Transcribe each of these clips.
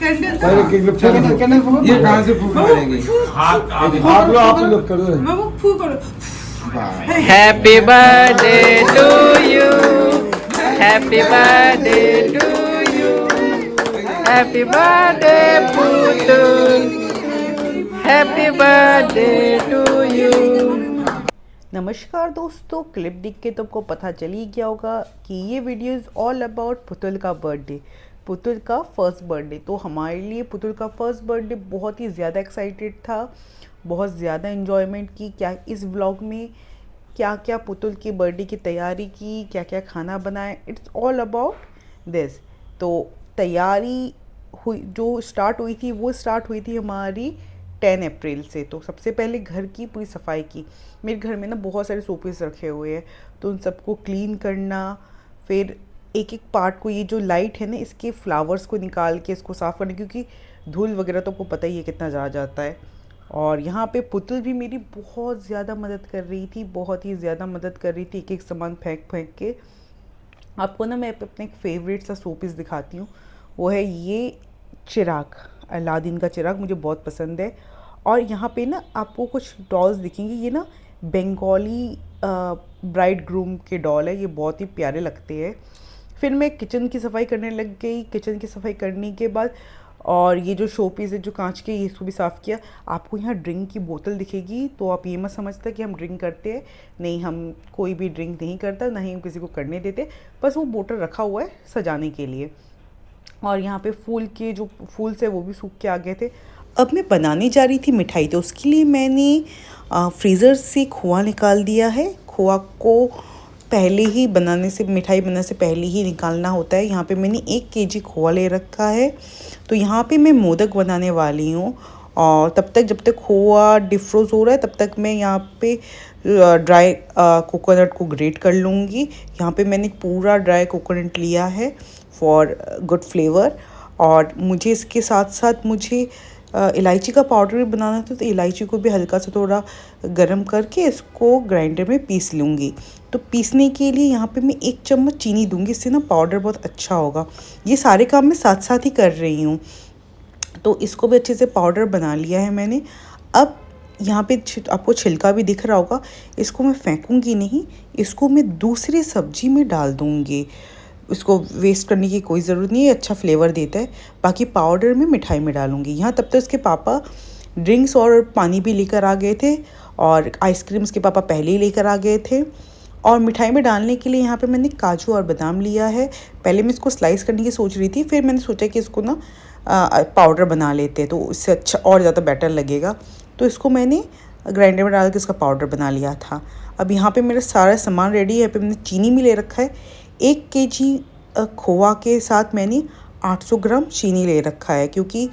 Candle था। ये कहाँ से फूक मारेंगे? आप लोग करो। बाबू फूक करो। Happy birthday to you, happy birthday to you, happy birthday Putul, happy birthday to you. नमस्कार दोस्तों, क्लिप देख के तुमको पता चल ही गया होगा कि ये video is all about Putul का बर्थडे, पुतुल का फर्स्ट बर्थडे। तो हमारे लिए पुतुल का फर्स्ट बर्थडे बहुत ही ज़्यादा एक्साइटेड था, बहुत ज़्यादा इन्जॉयमेंट की। क्या इस व्लॉग में क्या क्या पुतुल की बर्थडे की तैयारी की, क्या क्या खाना बनाए, इट्स ऑल अबाउट दिस। तो तैयारी हुई, जो स्टार्ट हुई थी वो स्टार्ट हुई थी हमारी 10 अप्रैल से। तो सबसे पहले घर की पूरी सफाई की। मेरे घर में ना बहुत सारे शोपीस रखे हुए हैं, तो उन सबको क्लीन करना, फिर एक एक पार्ट को, ये जो लाइट है ना इसके फ्लावर्स को निकाल के इसको साफ़ करना, क्योंकि धूल वगैरह तो आपको पता ही है कितना ज़्यादा जाता है। और यहाँ पे पुतुल भी मेरी बहुत ज़्यादा मदद कर रही थी, बहुत ही ज़्यादा मदद कर रही थी, एक एक सामान फेंक फेंक के। आपको ना मैं अपने एक फेवरेट सा शोपीस दिखाती हूँ, वो है ये चिराग, अलादीन का चिराग, मुझे बहुत पसंद है। और यहाँ पे ना आपको कुछ डॉल्स दिखेंगे, ये ना बंगाली ब्राइड ग्रूम के डॉल है, ये बहुत ही प्यारे लगते हैं। फिर मैं किचन की सफाई करने लग गई। किचन की सफाई करने के बाद और ये जो शोपीस है जो कांच के, ये इसको भी साफ़ किया। आपको यहाँ ड्रिंक की बोतल दिखेगी, तो आप ये मत समझते कि हम ड्रिंक करते हैं, नहीं, हम कोई भी ड्रिंक नहीं करता, ना ही हम किसी को करने देते, बस वो बोतल रखा हुआ है सजाने के लिए। और यहाँ पे फूल के जो फूल से वो भी सूख के आ गए थे। अब मैं बनाने जा रही थी मिठाई, तो उसके लिए मैंने फ्रीज़र से खोआ निकाल दिया है। खोआ को पहले ही बनाने से, मिठाई बनाने से पहले ही निकालना होता है। यहाँ पे मैंने 1 केजी खोआ ले रखा है। तो यहाँ पे मैं मोदक बनाने वाली हूँ, और तब तक जब तक खोआ डिफ्रोज हो रहा है तब तक मैं यहाँ पे ड्राई कोकोनट को ग्रेट कर लूँगी। यहाँ पे मैंने पूरा ड्राई कोकोनट लिया है फॉर गुड फ्लेवर। और मुझे इसके साथ साथ मुझे इलायची का पाउडर भी बनाना था, तो इलायची को भी हल्का सा थोड़ा गरम करके इसको ग्राइंडर में पीस लूँगी। तो पीसने के लिए यहाँ पे मैं 1 चम्मच चीनी दूँगी, इससे ना पाउडर बहुत अच्छा होगा। ये सारे काम मैं साथ साथ ही कर रही हूँ। तो इसको भी अच्छे से पाउडर बना लिया है मैंने। अब यहाँ पे आपको छिलका भी दिख रहा होगा, इसको मैं फेंकूँगी नहीं, इसको मैं दूसरी सब्जी में डाल दूँगी। इसको वेस्ट करने की कोई ज़रूरत नहीं है, अच्छा फ्लेवर देता है। बाकी पाउडर में मिठाई में डालूँगी। यहाँ तब तक उसके पापा ड्रिंक्स और पानी भी लेकर आ गए थे, और आइसक्रीम उसके पापा पहले ही लेकर आ गए थे। और मिठाई में डालने के लिए यहाँ पे मैंने काजू और बादाम लिया है। पहले मैं इसको स्लाइस करने की सोच रही थी, फिर मैंने सोचा कि इसको ना पाउडर बना लेते हैं, तो इससे अच्छा और ज़्यादा बेटर लगेगा। तो इसको मैंने ग्राइंडर में डाल के इसका पाउडर बना लिया था। अब यहाँ पे मेरा सारा सामान रेडी है। यहाँ पे मैंने चीनी भी ले रखा है। 1 केजी खोआ के साथ मैंने 800 ग्राम चीनी ले रखा है, क्योंकि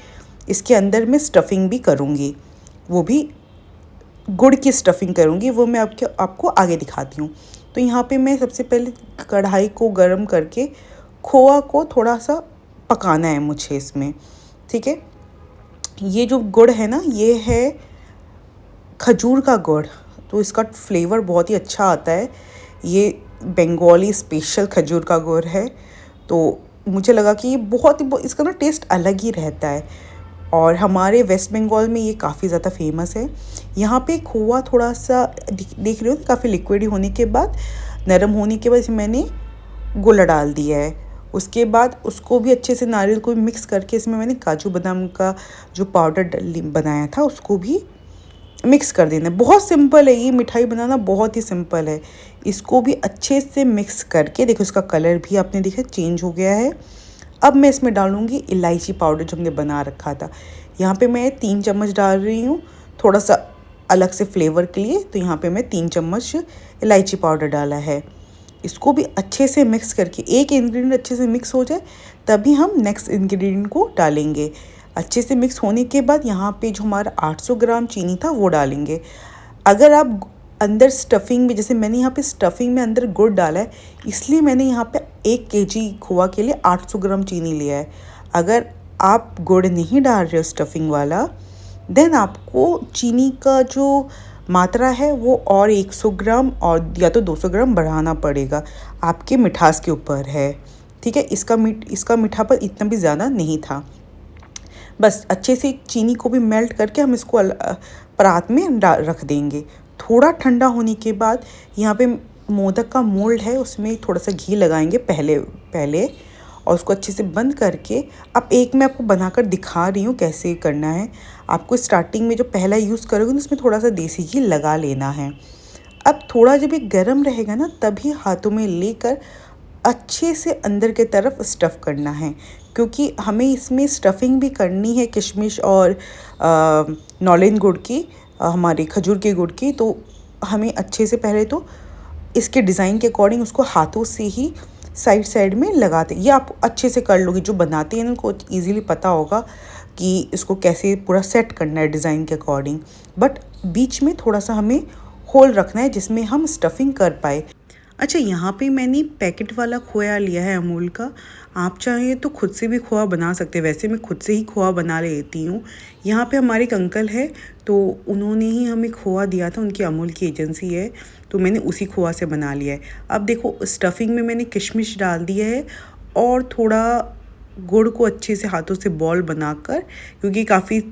इसके अंदर मैं स्टफिंग भी करूँगी, वो भी गुड़ की स्टफिंग करूँगी, वो मैं आपको आगे दिखाती हूँ। तो यहाँ पे मैं सबसे पहले कढ़ाई को गरम करके खोआ को थोड़ा सा पकाना है मुझे इसमें, ठीक है। ये जो गुड़ है ना, ये है खजूर का गुड़, तो इसका फ्लेवर बहुत ही अच्छा आता है। ये बंगाली स्पेशल खजूर का गुड़ है, तो मुझे लगा कि ये बहुत ही, इसका ना टेस्ट अलग ही रहता है। और हमारे वेस्ट बंगाल में ये काफ़ी ज़्यादा फेमस है। यहाँ पे खोआ थोड़ा सा देख रहे हो, काफ़ी लिक्विड होने के बाद, नरम होने के बाद इसमें मैंने गुड़ डाल दिया है। उसके बाद उसको भी अच्छे से, नारियल को भी मिक्स करके इसमें मैंने काजू बादाम का जो पाउडर बनाया था उसको भी मिक्स कर देना। बहुत सिंपल है ये मिठाई बनाना, बहुत ही सिंपल है। इसको भी अच्छे से मिक्स करके, देखो इसका कलर भी आपने देखा चेंज हो गया है। अब मैं इसमें डालूँगी इलायची पाउडर जो हमने बना रखा था। यहाँ पे मैं 3 चम्मच डाल रही हूँ, थोड़ा सा अलग से फ्लेवर के लिए। तो यहाँ पे मैं 3 चम्मच इलायची पाउडर डाला है। इसको भी अच्छे से मिक्स करके, एक इंग्रेडिएंट अच्छे से मिक्स हो जाए तभी हम नेक्स्ट इंग्रेडिएंट को डालेंगे। अच्छे से मिक्स होने के बाद यहाँ पे जो हमारा 800 ग्राम चीनी था वो डालेंगे। अगर आप अंदर स्टफिंग में, जैसे मैंने यहाँ पे स्टफिंग में अंदर गुड़ डाला है, इसलिए मैंने यहाँ पे 1 केजी खोआ के लिए 800 ग्राम चीनी लिया है। अगर आप गुड़ नहीं डाल रहे हो स्टफिंग वाला, देन आपको चीनी का जो मात्रा है वो और 100 ग्राम और या तो 200 ग्राम बढ़ाना पड़ेगा, आपके मिठास के ऊपर है, ठीक है। इसका मीठापन इतना भी ज़्यादा नहीं था। बस अच्छे से चीनी को भी मेल्ट करके हम इसको परात में रख देंगे। थोड़ा ठंडा होने के बाद यहाँ पे मोदक का मोल्ड है, उसमें थोड़ा सा घी लगाएंगे पहले और उसको अच्छे से बंद करके, अब एक मैं आपको बनाकर दिखा रही हूँ कैसे करना है। आपको स्टार्टिंग में जो पहला यूज़ करोगे ना, उसमें थोड़ा सा देसी घी लगा लेना है। अब थोड़ा जब ये गर्म रहेगा ना, तभी हाथों में लेकर अच्छे से अंदर के तरफ स्टफ़ करना है, क्योंकि हमें इसमें स्टफिंग भी करनी है किशमिश और नौलन गुड़ की, हमारे खजूर के गुड़ की। तो हमें अच्छे से पहले तो इसके डिज़ाइन के अकॉर्डिंग उसको हाथों से ही साइड में लगाते। ये आप अच्छे से कर लोगे, जो बनाते हैं उनको ईज़िली पता होगा कि इसको कैसे पूरा सेट करना है डिज़ाइन के अकॉर्डिंग। बट बीच में थोड़ा सा हमें होल रखना है जिसमें हम स्टफिंग कर पाए। अच्छा, यहाँ पे मैंने पैकेट वाला खोया लिया है अमूल का। आप चाहें तो खुद से भी खोआ बना सकते हैं, वैसे मैं खुद से ही खोआ बना लेती हूँ। यहाँ पे हमारे एक अंकल है, तो उन्होंने ही हमें खोआ दिया था, उनकी अमूल की एजेंसी है, तो मैंने उसी खोआ से बना लिया है। अब देखो, स्टफिंग में मैंने किशमिश डाल दिया है और थोड़ा गुड़ को अच्छे से हाथों से बॉल बनाकर, क्योंकि काफ़ी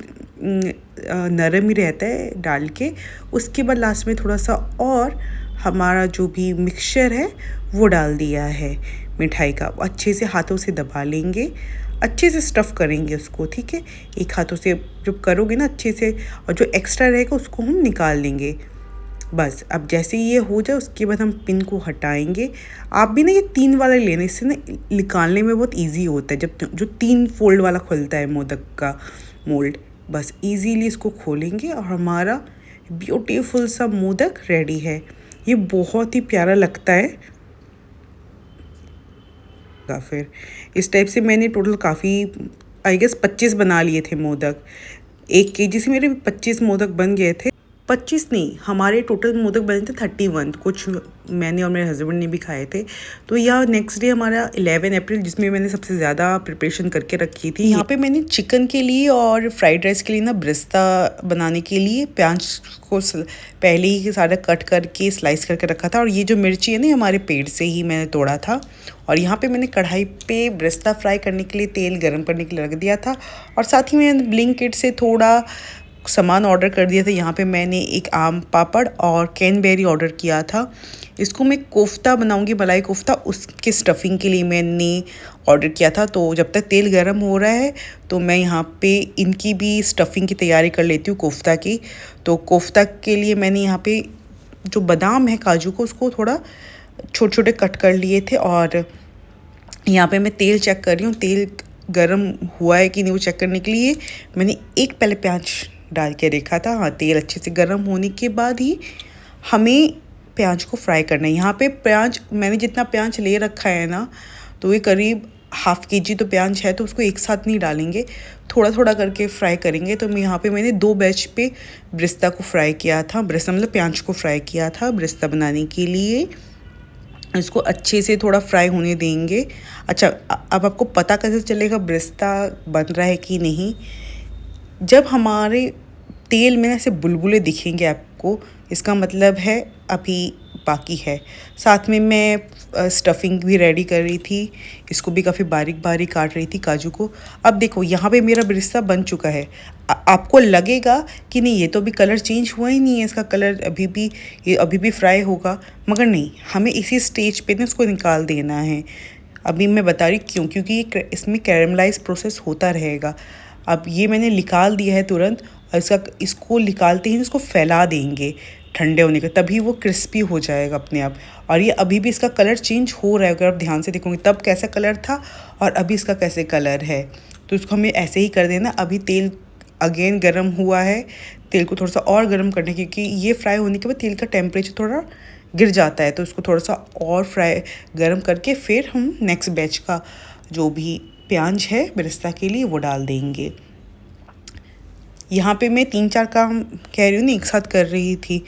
नरम ही रहता है डाल के। उसके बाद लास्ट में थोड़ा सा और हमारा जो भी मिक्सचर है वो डाल दिया है मिठाई का। अच्छे से हाथों से दबा लेंगे, अच्छे से स्टफ़ करेंगे उसको, ठीक है। एक हाथों से जब करोगे ना अच्छे से, और जो एक्स्ट्रा रहेगा उसको हम निकाल लेंगे। बस अब जैसे ये हो जाए उसके बाद हम पिन को हटाएंगे। आप भी ना ये 3 वाला लेने से ना निकालने में बहुत इजी होता है, जब जो 3 फोल्ड वाला खुलता है मोदक का मोल्ड। बस इजीली इसको खोलेंगे और हमारा ब्यूटीफुल सा मोदक रेडी है। ये बहुत ही प्यारा लगता है। फिर इस टाइप से मैंने टोटल काफ़ी आई गेस 25 बना लिए थे मोदक। 1 केजी से मेरे 25 मोदक बन गए थे। 25 नहीं, हमारे टोटल मोदक बने थे 31। कुछ मैंने और मेरे हस्बैंड ने भी खाए थे। तो यह नेक्स्ट डे हमारा 11 अप्रैल, जिसमें मैंने सबसे ज़्यादा प्रिपरेशन करके रखी थी। यहाँ पे मैंने चिकन के लिए और फ्राइड राइस के लिए ना ब्रिस्ता बनाने के लिए प्याज को पहले ही सारा कट करके स्लाइस करके रखा था। और ये जो मिर्ची है ना, हमारे पेड़ से ही मैंने तोड़ा था। और यहाँ पे मैंने कढ़ाई पे ब्रिस्ता फ्राई करने के लिए तेल गरम करने के लिए रख दिया था। और साथ ही मैंने ब्लिंकिट से थोड़ा सामान ऑर्डर कर दिया था। यहाँ पे मैंने एक आम पापड़ और कैनबेरी ऑर्डर किया था। इसको मैं कोफ्ता बनाऊंगी, मलाई कोफ्ता, उसके स्टफिंग के लिए मैंने ऑर्डर किया था। तो जब तक तेल गरम हो रहा है तो मैं यहाँ पे इनकी भी स्टफिंग की तैयारी कर लेती हूँ, कोफ्ता की। तो कोफ्ता के लिए मैंने यहाँ पे जो बादाम है, काजू को, उसको थोड़ा छोटे छोटे कट कर लिए थे। और यहाँ पे मैं तेल चेक कर रही हूँ, तेल गरम हुआ है कि नहीं, वो चेक करने के लिए मैंने एक पहले प्याज डाल के देखा था। हाँ, तेल अच्छे से गर्म होने के बाद ही हमें प्याज को फ्राई करना है। यहाँ पे प्याज मैंने जितना प्याज ले रखा है ना, तो ये करीब ½ केजी तो प्याज है, तो उसको एक साथ नहीं डालेंगे, थोड़ा थोड़ा करके फ्राई करेंगे। तो मैं यहाँ पे मैंने 2 बैच पे ब्रिस्ता को फ्राई किया था। ब्रिस्ता मतलब प्याज को फ्राई किया था ब्रिस्ता बनाने के लिए। इसको अच्छे से थोड़ा फ्राई होने देंगे। अच्छा, अब आपको पता कैसे चलेगा ब्रिस्ता बन रहा है कि नहीं? जब हमारे तेल में ऐसे बुलबुले दिखेंगे आपको, इसका मतलब है अभी बाकी है। साथ में मैं स्टफिंग भी रेडी कर रही थी, इसको भी काफ़ी बारीक बारीक काट रही थी काजू को। अब देखो यहाँ पे मेरा ब्रिस्ता बन चुका है। आपको लगेगा कि नहीं, ये तो अभी कलर चेंज हुआ ही नहीं है, इसका कलर अभी भी फ्राई होगा, मगर नहीं, हमें इसी स्टेज पे ना इसको निकाल देना है। अभी मैं बता रही क्यों, क्योंकि इसमें कैरमलाइज प्रोसेस होता रहेगा। अब ये मैंने निकाल दिया है तुरंत, और इसको निकालते ही इसको फैला देंगे ठंडे होने का, तभी वो क्रिस्पी हो जाएगा अपने आप। और ये अभी भी इसका कलर चेंज हो रहा है, अगर आप ध्यान से देखोगे तब कैसा कलर था और अभी इसका कैसे कलर है। तो इसको हमें ऐसे ही कर देना। अभी तेल अगेन गर्म हुआ है, तेल को थोड़ा सा और गर्म करना, क्योंकि ये फ्राई होने के बाद तेल का टेम्परेचर थोड़ा गिर जाता है, तो इसको थोड़ा सा और फ्राई गर्म करके फिर हम नेक्स्ट बैच का जो भी प्याज है ब्रिस्ता के लिए वो डाल देंगे। यहाँ पे मैं 3-4 काम कह रही हूँ ना, एक साथ कर रही थी,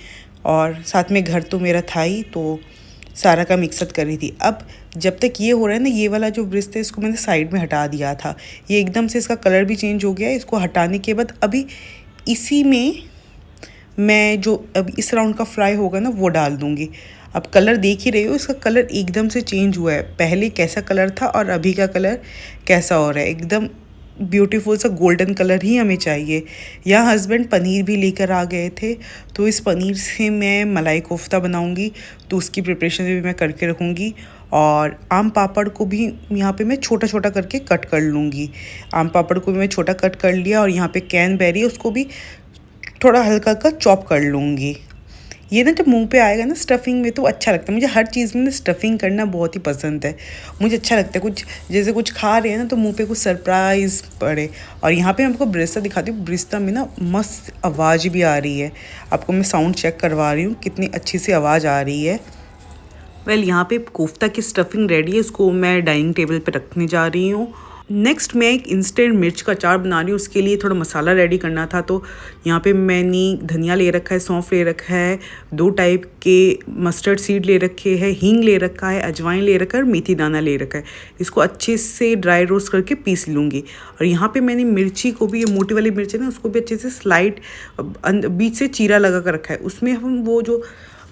और साथ में घर तो मेरा था ही, तो सारा काम एक साथ कर रही थी। अब जब तक ये हो रहा है ना, ये वाला जो ब्रिस्ता है इसको मैंने साइड में हटा दिया था। ये एकदम से इसका कलर भी चेंज हो गया है। इसको हटाने के बाद अभी इसी में मैं जो अब इस राउंड का फ्राई होगा ना वो डाल दूँगी। अब कलर देख ही रहे हो, इसका कलर एकदम से चेंज हुआ है। पहले कैसा कलर था और अभी का कलर कैसा हो रहा है, एकदम ब्यूटीफुल सा गोल्डन कलर ही हमें चाहिए। यहाँ हस्बैंड पनीर भी लेकर आ गए थे, तो इस पनीर से मैं मलाई कोफ्ता बनाऊंगी, तो उसकी प्रिपरेशन भी मैं करके रखूँगी। और आम पापड़ को भी यहाँ पे मैं छोटा छोटा करके कट कर लूँगी। आम पापड़ को भी मैं छोटा कट कर लिया, और यहाँ पे कैनबेरी उसको भी थोड़ा हल्का हल्का चॉप कर लूँगी। ये ना जब मुंह पे आएगा ना स्टफिंग में, तो अच्छा लगता है मुझे। हर चीज़ में ना स्टफिंग करना बहुत ही पसंद है, मुझे अच्छा लगता है। कुछ जैसे कुछ खा रहे हैं ना, तो मुंह पे कुछ सरप्राइज़ पड़े। और यहाँ पे मैं आपको ब्रिस्ता दिखाती हूँ। ब्रिस्ता में ना मस्त आवाज़ भी आ रही है। आपको मैं साउंड चेक करवा रही हूँ, कितनी अच्छी सी आवाज़ आ रही है। वेल यहाँ पे कोफ्ता की स्टफिंग रेडी है, इसको मैं डाइनिंग टेबल पे रखने जा रही हूँ। नेक्स्ट मैं एक इंस्टेंट मिर्च का अचार बना रही हूँ। उसके लिए थोड़ा मसाला रेडी करना था, तो यहाँ पे मैंने धनिया ले रखा है, सौंफ ले रखा है, 2 टाइप के मस्टर्ड सीड ले रखे हैं, हींग ले रखा है, अजवाइन ले रखा है और मेथी दाना ले रखा है। इसको अच्छे से ड्राई रोस्ट करके पीस लूँगी। और यहाँ पे मैंने मिर्ची को भी, ये मोटी वाली मिर्च है ना, उसको भी अच्छे से स्लाइड बीच से चीरा लगा कर रखा है। उसमें हम वो जो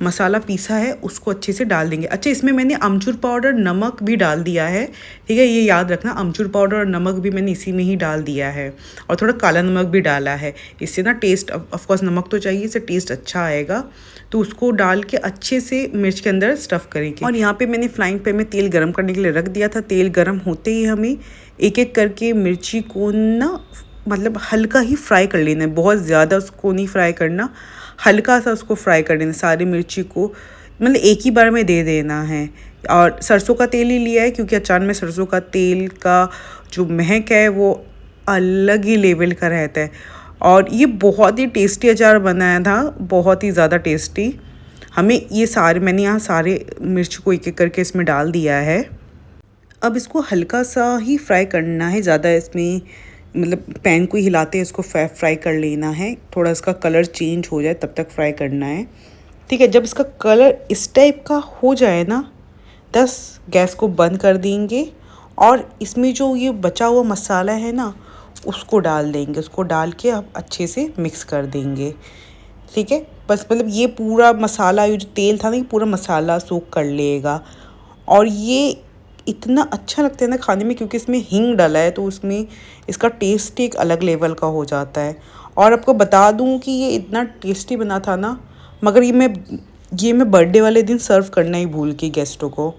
मसाला पीसा है उसको अच्छे से डाल देंगे। अच्छा, इसमें मैंने अमचूर पाउडर, नमक भी डाल दिया है, ठीक है। ये याद रखना, अमचूर पाउडर और नमक भी मैंने इसी में ही डाल दिया है, और थोड़ा काला नमक भी डाला है। इससे ना टेस्ट, ऑफ कोर्स नमक तो चाहिए, इससे टेस्ट अच्छा आएगा। तो उसको डाल के अच्छे से मिर्च के अंदर स्टफ़ करेंगे। और यहाँ पे मैंने फ्राइंग पैन में तेल गरम करने के लिए रख दिया था। तेल गरम होते ही हमें एक एक करके मिर्ची को ना मतलब हल्का ही फ्राई कर लेना है, बहुत ज़्यादा उसको नहीं फ्राई करना, हल्का सा उसको फ्राई कर देना। सारी मिर्ची को मतलब एक ही बार में दे देना है। और सरसों का तेल ही लिया है, क्योंकि अचार में सरसों का तेल का जो महक है वो अलग ही लेवल का रहता है। और ये बहुत ही टेस्टी अचार बनाया था, बहुत ही ज़्यादा टेस्टी। हमें ये सारे, मैंने यहाँ सारे मिर्च को एक एक करके इसमें डाल दिया है। अब इसको हल्का सा ही फ्राई करना है, ज़्यादा इसमें मतलब पैन को हिलाते हैं इसको फ्राई कर लेना है। थोड़ा इसका कलर चेंज हो जाए तब तक फ्राई करना है, ठीक है। जब इसका कलर इस टाइप का हो जाए ना, बस गैस को बंद कर देंगे। और इसमें जो ये बचा हुआ मसाला है ना, उसको डाल देंगे। उसको डाल के अब अच्छे से मिक्स कर देंगे, ठीक है। बस मतलब ये पूरा मसाला, ये जो तेल था ना, ये पूरा मसाला सोख कर लेगा। और ये इतना अच्छा लगता है ना खाने में, क्योंकि इसमें हींग डाला है, तो उसमें इसका टेस्ट एक अलग लेवल का हो जाता है। और आपको बता दूं कि ये इतना टेस्टी बना था ना, मगर ये मैं बर्थडे वाले दिन सर्व करना ही भूल गई गेस्टों को,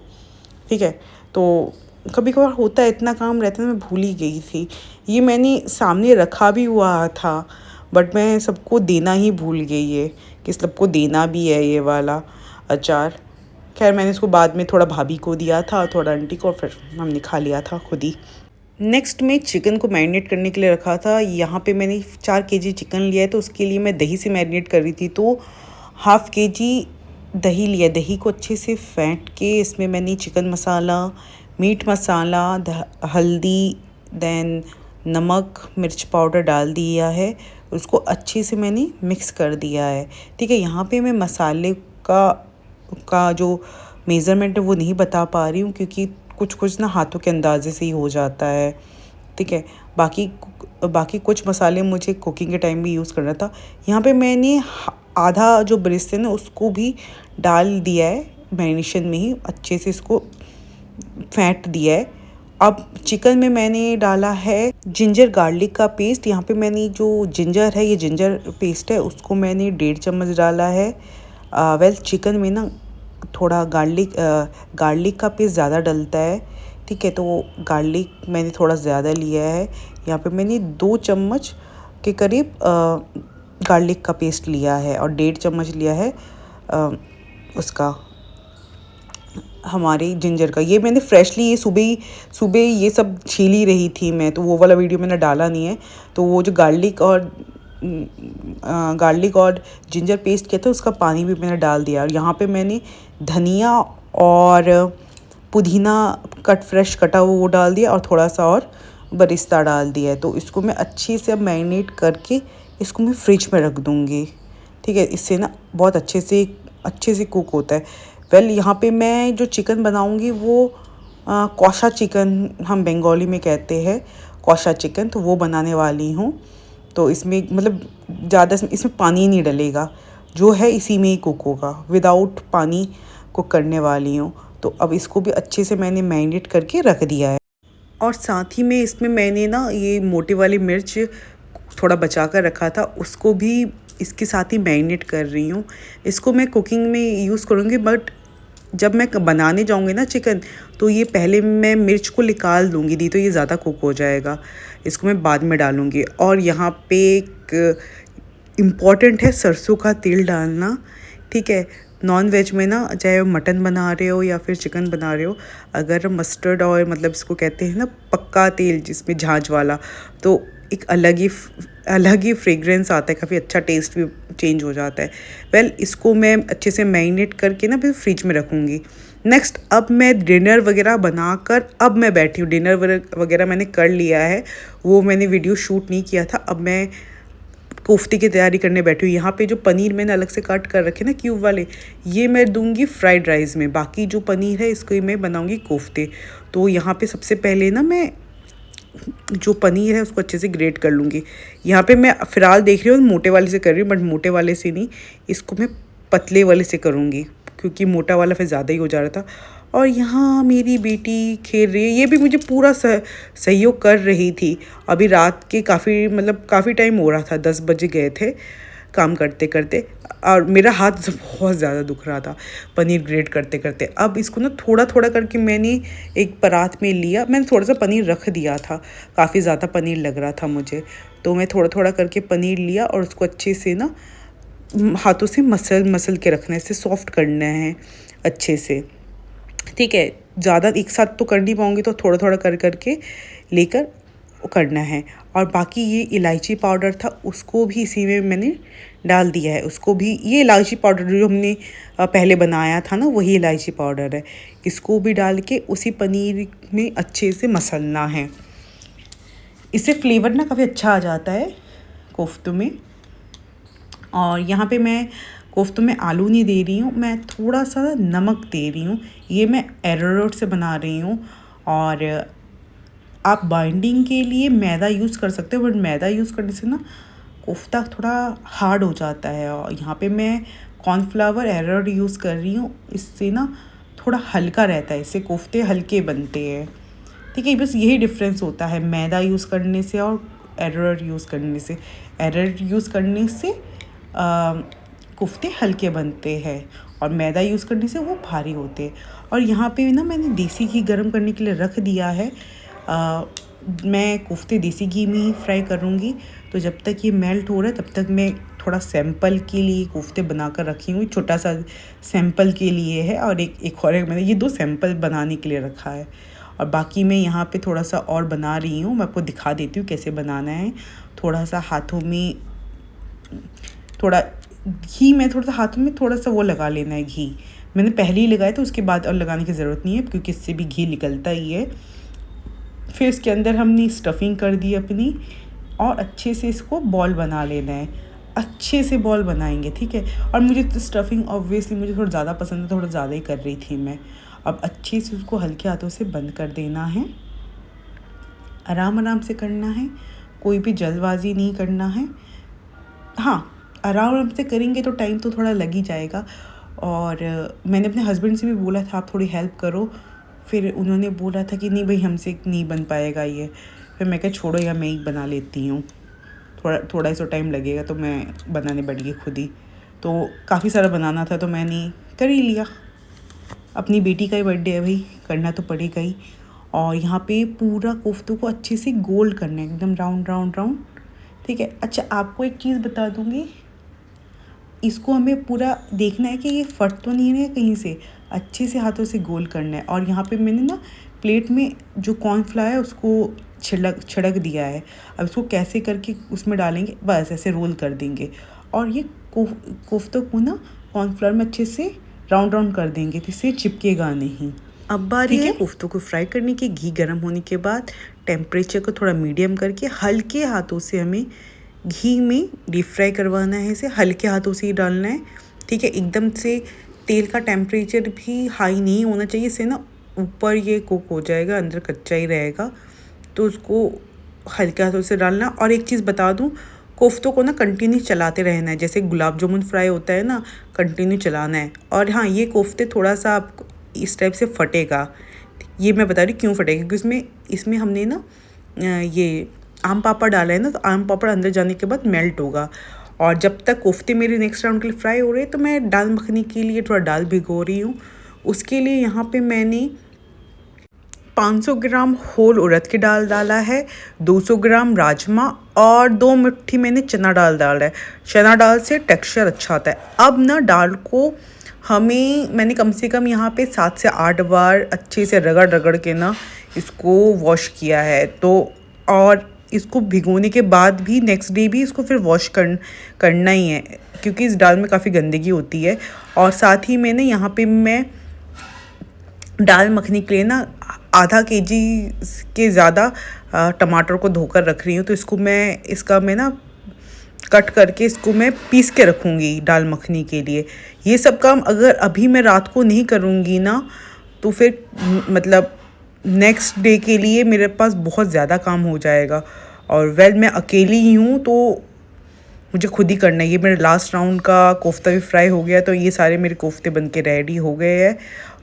ठीक है। तो कभी कभार होता है, इतना काम रहता है, मैं भूल ही गई थी। ये मैंने सामने रखा भी हुआ था, बट मैं सबको देना ही भूल गई है कि सबको देना भी है ये वाला अचार। खैर, मैंने इसको बाद में थोड़ा भाभी को दिया था, थोड़ा आंटी को, फिर हमने खा लिया था खुद ही। नेक्स्ट में चिकन को मैरिनेट करने के लिए रखा था। यहाँ पे मैंने 4 kg चिकन लिया है, तो उसके लिए मैं दही से मैरिनेट कर रही थी। तो ½ kg दही लिया। दही को अच्छे से फेंट के इसमें मैंने चिकन मसाला, मीट मसाला, हल्दी, देन नमक, मिर्च पाउडर डाल दिया है। उसको अच्छे से मैंने मिक्स कर दिया है, ठीक है। यहाँ पे मैं मसाले का जो मेज़रमेंट है वो नहीं बता पा रही हूँ, क्योंकि कुछ ना हाथों के अंदाजे से ही हो जाता है, ठीक है। बाकी कुछ मसाले मुझे कुकिंग के टाइम भी यूज़ करना था। यहाँ पे मैंने आधा जो ब्रिस्ट है ना, उसको भी डाल दिया है मैरिनेशन में ही, अच्छे से इसको फेंट दिया है। अब चिकन में मैंने डाला है जिंजर गार्लिक का पेस्ट। यहाँ पे मैंने जो जिंजर है, ये जिंजर पेस्ट है, उसको मैंने 1.5 चम्मच डाला है। वेल चिकन में ना थोड़ा गार्लिक का पेस्ट ज़्यादा डलता है, ठीक है। तो गार्लिक मैंने थोड़ा ज़्यादा लिया है। यहाँ पे मैंने 2 चम्मच के करीब गार्लिक का पेस्ट लिया है, और 1.5 चम्मच लिया है उसका, हमारे जिंजर का। ये मैंने फ्रेशली, ये सुबह ये सब छील ही रही थी मैं, तो वो वाला वीडियो मैंने डाला नहीं है। तो वो जो गार्लिक और जिंजर पेस्ट किया था, उसका पानी भी मैंने डाल दिया। और यहाँ पे मैंने धनिया और पुदीना फ्रेश कटा हुआ वो डाल दिया, और थोड़ा सा और बरिस्ता डाल दिया है। तो इसको मैं अच्छे से अब मैरिनेट करके इसको मैं फ्रिज में रख दूँगी, ठीक है। इससे ना बहुत अच्छे से कुक होता है। वेल यहाँ पे मैं जो चिकन बनाऊँगी वो कौशा चिकन हम बंगाली में कहते हैं, कौशा चिकन, तो वो बनाने वाली हूँ। तो इसमें मतलब ज़्यादा इसमें पानी नहीं डलेगा, जो है इसी में ही कुक होगा, विदाउट पानी कुक करने वाली हूँ। तो अब इसको भी अच्छे से मैंने मैरिनेट करके रख दिया है। और साथ ही में इसमें मैंने ना ये मोटी वाली मिर्च थोड़ा बचा कर रखा था, उसको भी इसके साथ ही मैरिनेट कर रही हूँ। इसको मैं कुकिंग में यूज़ करूँगी, बट जब मैं बनाने जाऊँगी ना चिकन, तो ये पहले मैं मिर्च को निकाल दूँगी, नहीं तो ये ज़्यादा कुक हो जाएगा। इसको मैं बाद में डालूँगी। और यहाँ पे एक इम्पॉर्टेंट है सरसों का तेल डालना, ठीक है। नॉन वेज में ना, चाहे मटन बना रहे हो या फिर चिकन बना रहे हो, अगर मस्टर्ड ऑयल, मतलब इसको कहते हैं ना पक्का तेल जिसमें झांझ वाला, तो एक अलग ही फ्रेग्रेंस आता है, काफ़ी अच्छा टेस्ट भी चेंज हो जाता है। वेल, इसको मैं अच्छे से मैरिनेट करके ना फिर फ्रिज में रखूँगी। नेक्स्ट, अब मैं डिनर वगैरह बनाकर अब मैं बैठी हूँ। डिनर वगैरह मैंने कर लिया है, वो मैंने वीडियो शूट नहीं किया था। अब मैं कोफ्ते की तैयारी करने बैठी हूँ। यहाँ पे जो पनीर मैंने अलग से काट कर रखे ना क्यूब वाले, ये मैं दूंगी फ्राइड राइस में। बाकी जो पनीर है इसको मैं बनाऊंगी कोफ्ते। तो यहाँ पे सबसे पहले ना मैं जो पनीर है उसको अच्छे से ग्रेट कर लूँगी। यहाँ पे मैं फ़िलहाल देख रही हूँ मोटे वाले से कर रही हूँ, बट मोटे वाले से नहीं, इसको मैं पतले वाले से करूँगी, क्योंकि मोटा वाला फिर ज़्यादा ही हो जा रहा था। और यहाँ मेरी बेटी खेल रही है, ये भी मुझे पूरा सहयोग कर रही थी। अभी रात के काफ़ी टाइम हो रहा था, 10 बजे गए थे काम करते करते, और मेरा हाथ बहुत ज़्यादा दुख रहा था पनीर ग्रेट करते करते। अब इसको ना थोड़ा थोड़ा करके मैंने एक परात में लिया। मैंने थोड़ा सा पनीर रख दिया था, काफ़ी ज़्यादा पनीर लग रहा था मुझे, तो मैं थोड़ा थोड़ा करके पनीर लिया और उसको अच्छे से ना हाथों से मसल के रखना है, इसे सॉफ्ट करना है अच्छे से, ठीक है। ज़्यादा एक साथ तो कर नहीं पाऊँगी, तो थोड़ा थोड़ा करके लेकर करना है। और बाकी ये इलायची पाउडर था, उसको भी इसी में मैंने डाल दिया है। उसको भी, ये इलायची पाउडर जो हमने पहले बनाया था ना, वही इलायची पाउडर है। इसको भी डाल के उसी पनीर में अच्छे से मसलना है। इससे फ्लेवर ना काफ़ी अच्छा आ जाता है कोफ्तों में। और यहाँ पे मैं कोफ्तों में आलू नहीं दे रही हूँ, मैं थोड़ा सा नमक दे रही हूँ। ये मैं एरारोट से बना रही हूँ। और आप बाइंडिंग के लिए मैदा यूज़ कर सकते हो, बट मैदा यूज़ करने से ना कोफ्ता थोड़ा हार्ड हो जाता है। और यहाँ पे मैं कॉर्नफ्लावर एरारोट यूज़ कर रही हूँ, इससे ना थोड़ा हल्का रहता है, इससे कोफ्ते हल्के बनते हैं, ठीक है। बस यही डिफरेंस होता है मैदा यूज़ करने से और एरारोट यूज़ करने से। एरारोट यूज़ करने से कोफ्ते हल्के बनते हैं, और मैदा यूज़ करने से वो भारी होते हैं। और यहाँ पे ना मैंने देसी घी गर्म करने के लिए रख दिया है। मैं कोफ्ते देसी घी में ही फ्राई करूँगी, तो जब तक ये मेल्ट हो रहा है तब तक मैं थोड़ा सैंपल के लिए कोफ्ते बनाकर रखी हूँ। छोटा सा सैंपल के लिए है, और एक और मैंने ये 2 सैंपल बनाने के लिए रखा है। और बाकी मैं यहाँ पे थोड़ा सा और बना रही हूँ, मैं आपको दिखा देती हूँ कैसे बनाना है। थोड़ा सा हाथों में हाथों में थोड़ा सा वो लगा लेना है घी। मैंने पहले ही लगाया था, उसके बाद और लगाने की ज़रूरत नहीं है, क्योंकि इससे भी घी निकलता ही है। फिर इसके अंदर हमने स्टफिंग कर दी अपनी, और अच्छे से इसको बॉल बना लेना है। अच्छे से बॉल बनाएंगे, ठीक है। और मुझे तो स्टफिंग ऑब्वियसली मुझे थोड़ा ज़्यादा पसंद है, थोड़ा ज़्यादा ही कर रही थी मैं। अब अच्छे से उसको हल्के हाथों से बंद कर देना है, आराम से करना है, कोई भी जल्दबाजी नहीं करना है। हाँ, आराम से करेंगे तो टाइम तो थोड़ा लग ही जाएगा। और मैंने अपने हस्बैंड से भी बोला था आप थोड़ी हेल्प करो, फिर उन्होंने बोला था कि नहीं भाई हमसे नहीं बन पाएगा ये। फिर मैं कहा छोड़ो यार, मैं ही बना लेती हूँ, थोड़ा ही सो टाइम लगेगा, तो मैं बनाने बैठ गई खुद ही। तो काफ़ी सारा बनाना था, तो मैंने कर ही लिया। अपनी बेटी का ही बर्थडे है भाई, करना तो पड़ेगा ही। और यहाँ पे पूरा कोफ्तों को अच्छे से गोल करना है, एकदम राउंड, ठीक है। अच्छा, आपको एक चीज़ बता दूँगी, इसको हमें पूरा देखना है कि ये फट तो नहीं है कहीं से, अच्छे से हाथों से गोल करना है। और यहाँ पे मैंने ना प्लेट में जो कॉर्नफ्लावर है उसको छिड़क दिया है। अब इसको कैसे करके उसमें डालेंगे, बस ऐसे रोल कर देंगे, और ये कोफ्तों को ना कॉर्नफ्लावर में अच्छे से राउंड कर देंगे, तो इससे चिपकेगा नहीं। अब बारी है कोफ्तों को फ्राई करने की। घी गर्म होने के बाद टेम्परेचर को थोड़ा मीडियम करके हल्के हाथों से हमें घी में डीप फ्राई करवाना है। इसे हल्के हाथों से ही डालना है, ठीक है। एकदम से तेल का टेम्परेचर भी हाई नहीं होना चाहिए, इससे ना ऊपर ये कुक हो जाएगा, अंदर कच्चा ही रहेगा। तो उसको हल्के हाथों से डालना। और एक चीज़ बता दूं, कोफ्तों को ना कंटिन्यू चलाते रहना है, जैसे गुलाब जामुन फ्राई होता है ना, कंटिन्यू चलाना है। और हाँ, ये कोफ्ते थोड़ा सा आप इस टाइप से फटेगा, ये मैं बता रही क्यों फटेगा, क्योंकि इसमें हमने ना ये आम पापड़ डाला है ना, तो आम पापड़ अंदर जाने के बाद मेल्ट होगा। और जब तक कोफ्ते मेरे नेक्स्ट राउंड के लिए फ्राई हो रहे हैं, तो मैं दाल मखनी के लिए थोड़ा दाल भिगो रही हूँ। उसके लिए यहाँ पे मैंने 500 ग्राम होल उड़द की दाल डाला है, 200 ग्राम राजमा और 2 मुट्ठी मैंने चना दाल डाला है। चना दाल से टेक्सचर अच्छा आता है। अब ना दाल को मैंने कम से कम यहाँ पे 7 से 8 बार अच्छे से रगड़ के ना इसको वॉश किया है। तो और इसको भिगोने के बाद भी नेक्स्ट डे भी इसको फिर वॉश करना ही है, क्योंकि इस दाल में काफ़ी गंदगी होती है। और साथ ही मैंने यहाँ पे मैं दाल मखनी के लिए ना आधा केजी के ज़्यादा टमाटर को धोकर रख रही हूँ। तो इसका मैं ना कट करके इसको मैं पीस के रखूँगी दाल मखनी के लिए। ये सब काम अगर अभी मैं रात को नहीं करूँगी ना, तो फिर मतलब नेक्स्ट डे के लिए मेरे पास बहुत ज़्यादा काम हो जाएगा। और मैं अकेली ही हूँ, तो मुझे खुद ही करना है। ये मेरा लास्ट राउंड का कोफ्ता भी फ्राई हो गया, तो ये सारे मेरे कोफ्ते बन के रेडी हो गए हैं।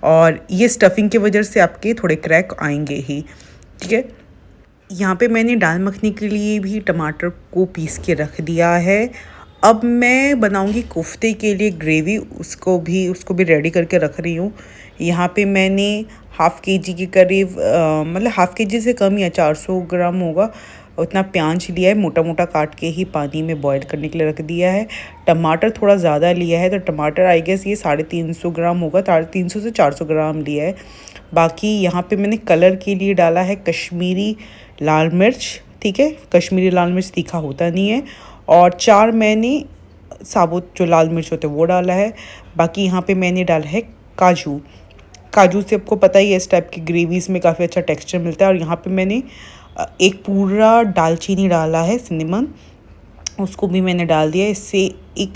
और ये स्टफिंग की वजह से आपके थोड़े क्रैक आएंगे ही, ठीक है। यहाँ पे मैंने दाल मखनी के लिए भी टमाटर को पीस के रख दिया है। अब मैं बनाऊंगी कोफ्ते के लिए ग्रेवी, उसको भी रेडी करके रख रही हूँ। यहाँ पे मैंने हाफ़ केजी के करीब मतलब हाफ़ केजी से कम या 400 ग्राम होगा उतना प्याज लिया है, मोटा मोटा काट के ही पानी में बॉईल करने के लिए रख दिया है। टमाटर थोड़ा ज़्यादा लिया है, तो टमाटर आई गेस ये 350 ग्राम होगा, 350 से 400 ग्राम लिया है। बाकी यहाँ पे मैंने कलर के लिए डाला है कश्मीरी लाल मिर्च, ठीक है। कश्मीरी लाल मिर्च तीखा होता नहीं है। और 4 मैंने साबुत जो लाल मिर्च होते हैं वो डाला है। बाकी यहाँ पे मैंने डाला है काजू से आपको पता ही है इस टाइप की ग्रेवीज़ में काफ़ी अच्छा टेक्सचर मिलता है। और यहाँ पे मैंने एक पूरा दालचीनी डाला है, सिनेमन, उसको भी मैंने डाल दिया। इससे एक